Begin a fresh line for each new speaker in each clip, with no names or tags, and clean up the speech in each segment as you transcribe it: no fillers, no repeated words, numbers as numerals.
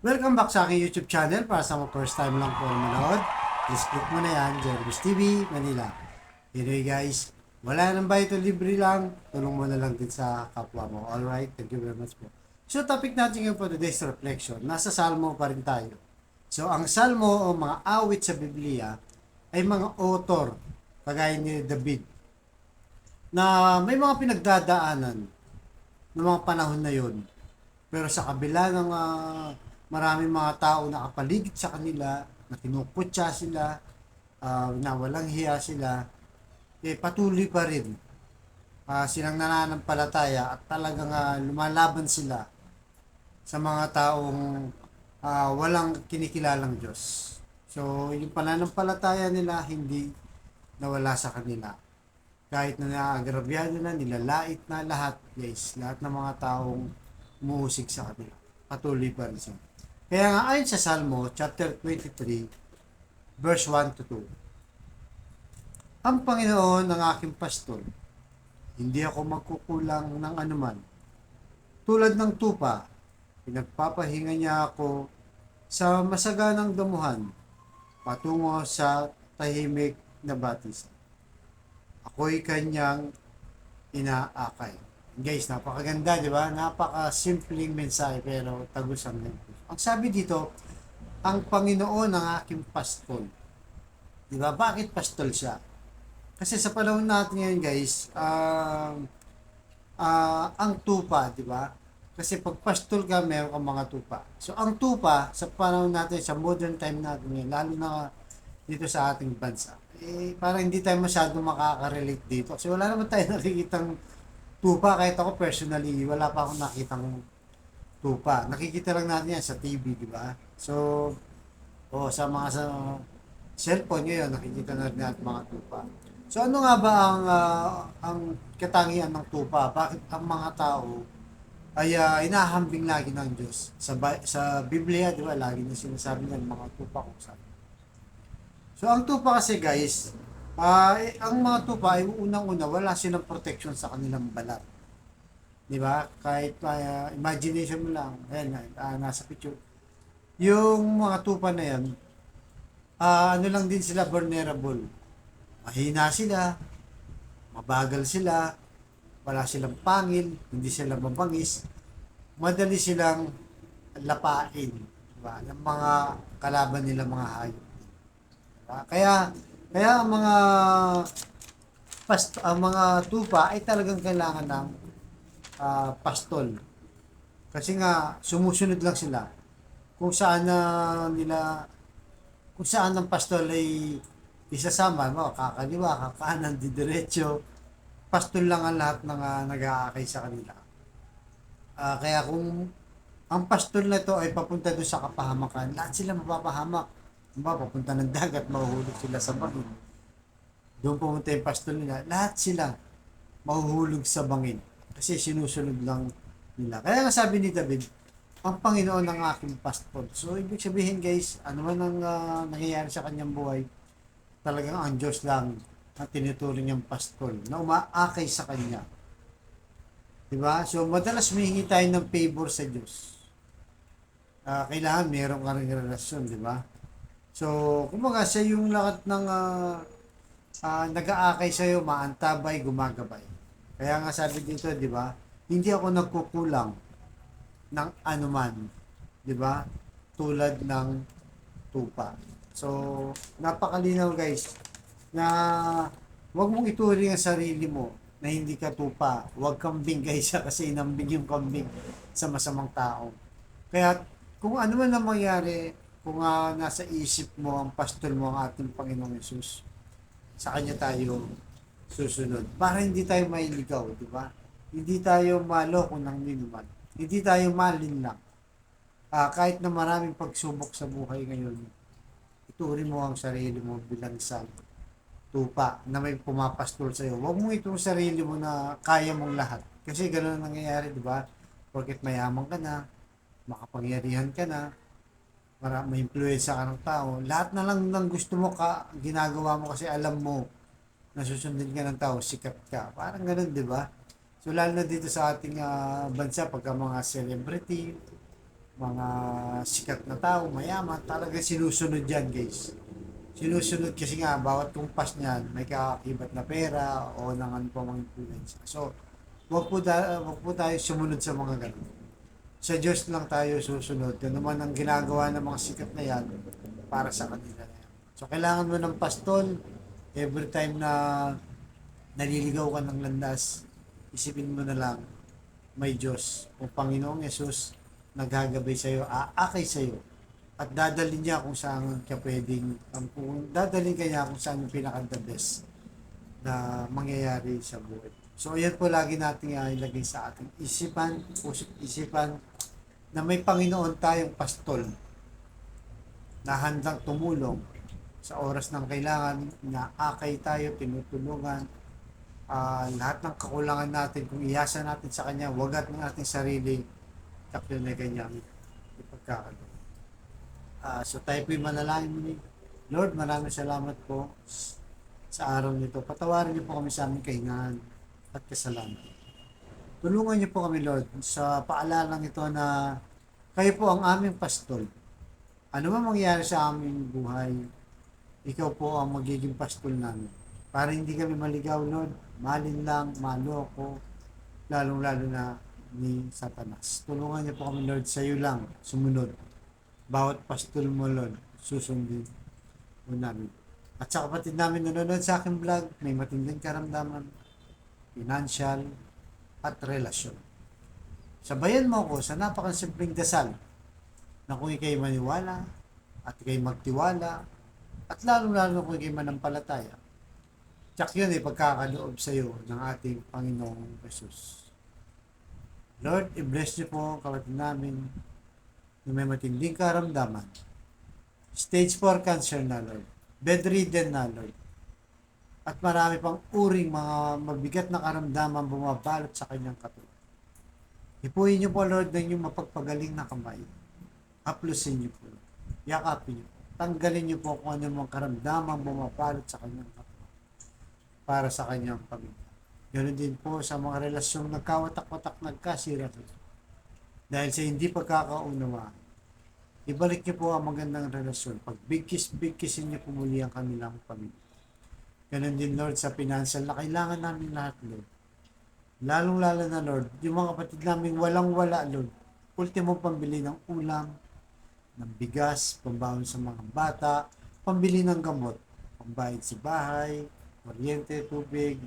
Welcome back sa aking YouTube channel. Para sa mga first time lang po manood, please click mo na yan, Jervis TV, Manila. Anyway guys, wala nang bayad o libre lang, tulong mo na lang din sa kapwa mo. Alright, thank you very much po. So topic natin ngayon for today's reflection, nasa Salmo pa rin tayo. So ang Salmo o mga awit sa Biblia ay mga author, kagaya ni David, na may mga pinagdadaanan ng mga panahon na yon. Pero sa kabila ng maraming mga tao na kapaligid sa kanila, na kinukutya sila, na walang hiya sila, patuloy pa rin silang nananampalataya at talagang lumalaban sila sa mga taong walang kinikilalang Diyos. So, yung pananampalataya nila hindi nawala sa kanila. Kahit na naagrabyado na, nilalait na lahat, guys, lahat ng mga taong umuusig sa kanila. Patuloy pa rin sila. Kaya nga ayon sa Salmo chapter 23 verse 1 to 2. Ang Panginoon ang aking pastor. Hindi ako magkukulang ng anuman. Tulad ng tupa, pinagpapahinga niya ako sa masaganang damuhan patungo sa tahimik na batis. Ako'y kanyang inaakay. Guys, napakaganda, di ba? Napaka-simpleng mensahe pero tagos ang mensahe. Ang sabi dito, ang Panginoon ang aking pastol. Di ba? Bakit pastol siya? Kasi sa panahon natin ngayon, guys, ang tupa, di ba? Kasi pag pastol ka, meron kang mga tupa. So, ang tupa, sa panahon natin, sa modern time natin ngayon, lalo na dito sa ating bansa, parang hindi tayo masyado makaka-relate dito. Kasi wala naman tayo nakikitang tupa. Kahit ako personally, wala pa akong nakitang tupa. Nakikita lang natin yan sa TV, di ba? So, sa mga sa cellphone ngayon, nakikita na rin natin mga tupa. So, ano nga ba ang katangian ng tupa? Bakit ang mga tao ay inahambing lagi ng Diyos? Sa Biblia, di ba, lagi na sinasabi ng mga tupa kung saan. So, ang tupa kasi, guys, ang mga tupa ay unang-una, wala silang protection sa kanilang balat. Di ba? Kahit imagination mo lang, ayan, nasa picture. Yung mga tupa na yan, ano lang din sila, vulnerable. Mahina sila, mabagal sila, wala silang pangil, hindi sila mabangis, madali silang lapain, diba? Ng mga kalaban nila mga hayop. Diba? Kaya ang mga tupa ay talagang kailangan ng pastol. Kasi nga sumusunod lang sila kung saan na nila kung saan ang pastol ay isasama mo, kakaliwa, kakanan, didiretso, pastol lang ang lahat ng nag-aakay sa kanila. Kaya kung ang pastol na to ay papunta doon sa kapahamakan, lahat sila mapapahamak. Diba, papunta ng dagat, mahuhulog sila sa bangin. Doon pumunta yung pastol nila, lahat sila mahuhulog sa bangin. Kasi sinusunod lang nila. Kaya nga sabi ni David, ang Panginoon ang aking pastol. So, ibig sabihin guys, ano man ang nangyayari sa kanyang buhay, talagang ang Diyos lang ang tinuturing niyang pastol na umaakay sa kanya. Diba? So, madalas humihingi tayo ng favor sa Diyos. Kailangan meron ka rin relasyon, di ba? So, kumbaga siya yung lahat ng nag-aakay sa'yo, maantabay, gumagabay. Kaya nga sabi dito, di ba? Hindi ako nagkukulang ng anuman, di ba? Tulad ng tupa. So, napakalinaw guys na wag mong ituring ang sarili mo na hindi ka tupa. Wag kambing guys kasi inambing yung kambing sa masamang tao. Kaya kung ano man ang mangyari, kung nasa isip mo ang pastol mo ang ating Panginoong Yesus, sa Kanya tayo susunod. Para hindi tayo mailigaw, di ba? Hindi tayo maloko ng ninuman. Hindi tayo malinlang. Kahit na maraming pagsubok sa buhay ngayon, ituring mo ang sarili mo bilang isang tupa na may pumapastol sa iyo. Huwag mo itong sarili mo na kaya mong lahat. Kasi ganoon ang nangyayari, di ba? Porket mayaman ka na, makapangyarihan ka na, may influensya ka ng tao, lahat na lang ng gusto mo ginagawa mo kasi alam mo na susundin ka ng tao, sikat ka. Parang ganoon, di ba? So, lalo na dito sa ating bansa, pagka mga celebrity, mga sikat na tao, mayaman, talaga sinusunod yan guys. Sinusunod kasi nga, bawat kumpas niyan, may kakakibat na pera o ng ano pa mga influence. So, wag po tayo sumunod sa mga ganun. Sa Diyos lang tayo susunod. Kung naman ang ginagawa ng mga sikat na yan, para sa kanila na yan. So, kailangan mo ng pastol, every time na naliligaw ka ng landas, isipin mo na lang, may Diyos. O Panginoong Yesus, naghagabay sa iyo, aakay sa iyo, at dadalhin niya kung saan ka pwedeng, kung dadalhin ka niya kung saan yung pinaka-the best na mangyayari sa buhay. So, ayan po lagi natin ilagay sa ating isipan, pusip isipan, na may Panginoon tayong pastol na handang tumulong sa oras ng kailangan, na akay tayo, tinutulungan, lahat ng kakulangan natin, kung iasa natin sa Kanya, wagat ng ating sarili, takyo na kanyang ipagkakagawa. So tayo po'y manalangin muli. Lord, maraming salamat po sa araw nito. Patawarin niyo po kami sa aming kahingahan at kasalanan. Tulungan niyo po kami, Lord, sa paalalang ito na kayo po ang aming pastol. Ano man mangyari sa aming buhay, ikaw po ang magiging pastol namin. Para hindi kami maligaw, Lord, malinlang, maloko, lalong-lalo na ni Satanas. Tulungan niyo po kami, Lord, sa iyo lang, sumunod. Bawat pastol mo, Lord, susundin mo namin. At sa kapatid namin nanonood sa aking vlog, may matinding karamdaman, financial, at relasyon. Sabayan mo ako sa napakasimpleng dasal na kung ikay maniwala, at ikay magtiwala, at lalong-lalo kung ikay manampalataya, tsak yun ay pagkakaloob sa iyo ng ating Panginoong Jesus. Lord, i-bless niyo po ang kapatid namin na may matinding karamdaman. Stage 4 cancer na, Lord. Bedridden na, Lord. At marami pang uring mga mabigat na karamdaman bumabalot sa kanyang katawan. Ipuhin niyo po, Lord, ng inyong mapagpagaling na kamay. Haplusin niyo po. Yakapin niyo po. Tanggalin niyo po kung ano mga karamdaman bumabalot sa kanyang katawan para sa kanyang pamilya. Ganoon din po sa mga relasyong nagkawatak-watak, nagkasira. Dahil sa hindi pagkakaunawaan, ibalik niyo po ang magandang relasyon. Pag bigkisin niyo po muli ang kanilang pamilya. Ganoon din, Lord, sa financial na kailangan namin lahat, Lord. Lalong-lalo na, Lord, yung mga kapatid namin walang-wala, Lord. Ultimo pambili ng ulam, ng bigas, pambaon sa mga bata, pambili ng gamot, pambayad sa bahay, kuryente, tubig,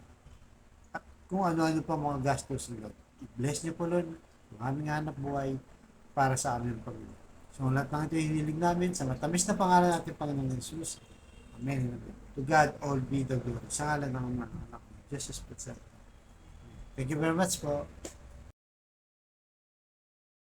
at kung ano-ano pa mga gastos, Lord. I-bless niyo po, Lord, ang aming hanap buhay para sa aming pamilya. So, lahat ng ito hinilig namin sa matamis na pangalan natin, Panginoong Jesus. Amen. To God all be the glory. Sa ngalan ng mga anak, Jesus Christ. Thank you very much po.